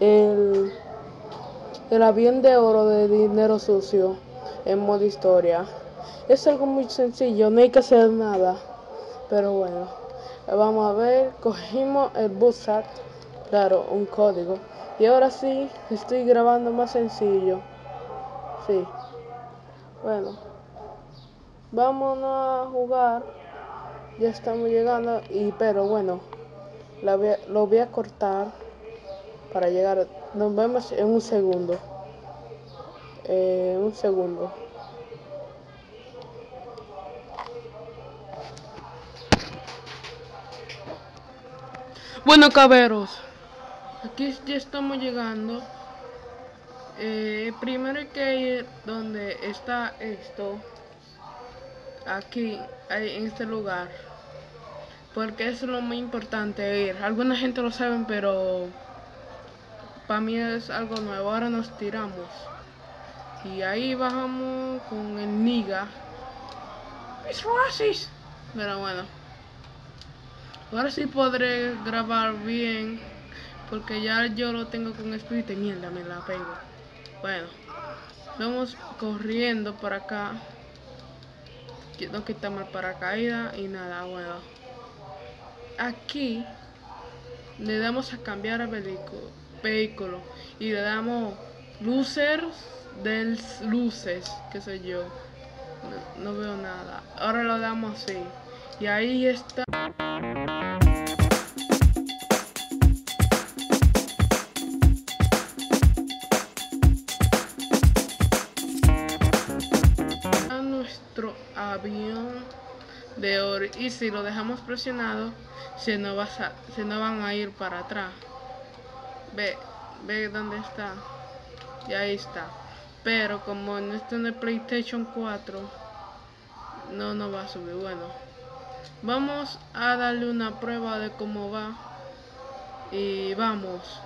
el, el avión de oro de dinero sucio en modo historia. Es algo muy sencillo, no hay que hacer nada. Pero bueno, vamos a ver, cogimos el bootstrap, claro, un código. Y ahora sí, estoy grabando más sencillo. Sí, bueno, vámonos a jugar. Ya estamos llegando, pero bueno, lo voy a cortar para llegar. Nos vemos en un segundo. Un segundo. Bueno, caberos, aquí ya estamos llegando. Primero hay que ir donde está esto. Aquí, en este lugar. Porque eso es lo muy importante, ir. Alguna gente lo sabe, pero para mí es algo nuevo. Ahora nos tiramos. Y ahí bajamos con el Niga. ¡Mis racist! Pero bueno. Ahora sí podré grabar bien. Porque ya yo lo tengo con espíritu. Mierda, me la pego. Bueno. Vamos corriendo por acá. No quitamos el paracaídas y nada, bueno. Aquí le damos a cambiar a vehículo y le damos luces luces, qué sé yo. No veo nada. Ahora lo damos así. Y ahí está. Nuestro avión de oro, y si lo dejamos presionado se nos van a ir para atrás. Ve dónde está, y ahí está. Pero como en este de PlayStation 4 no nos va a subir. Bueno, vamos a darle una prueba de cómo va. Y vamos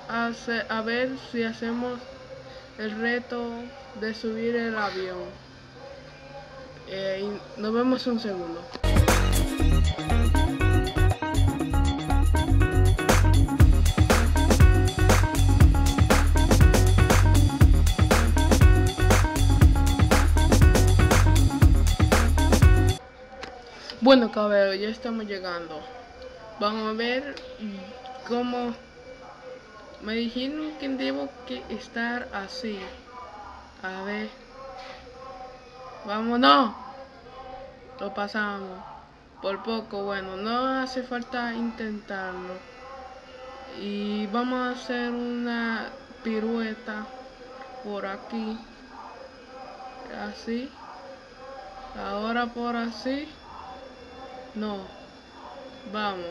a ver si hacemos el reto de subir el avión. Y nos vemos un segundo. Bueno, cabrón, ya estamos llegando. Vamos a ver cómo me dijeron que debo que estar así. A ver. Vámonos. Lo pasamos. Por poco, bueno, no hace falta intentarlo. Y vamos a hacer una pirueta por aquí. Así. Ahora por así. No. Vamos.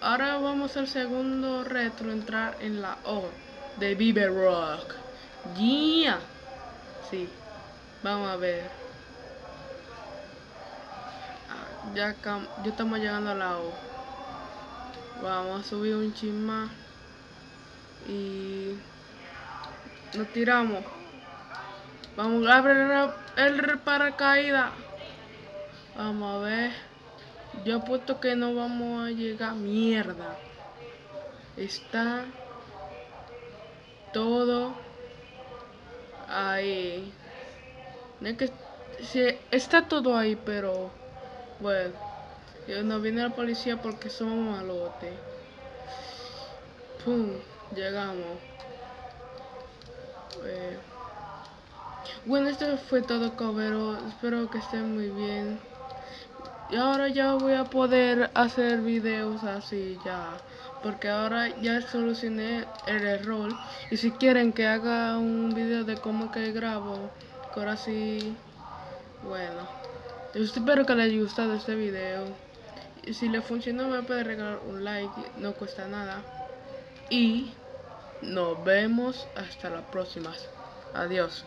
Ahora vamos al segundo retro, entrar en la O de Vive Rock. Yeah. Sí. Vamos a ver. Ya estamos llegando a la O. Vamos a subir un chin más. Y nos tiramos. Vamos a abrir el paracaídas. Vamos a ver. Yo apuesto que no vamos a llegar. Mierda. Está todo ahí. No es que sí, está todo ahí, pero bueno. Nos viene la policía porque somos malotes. Pum, llegamos. Bueno, esto fue todo, cabero. Espero que estén muy bien. Y ahora ya voy a poder hacer videos así ya. Porque ahora ya solucioné el error. Y si quieren que haga un video de cómo que grabo, que ahora sí, bueno. Yo espero que les haya gustado este video. Y si le funcionó me puede regalar un like, no cuesta nada. Y nos vemos hasta la próxima. Adiós.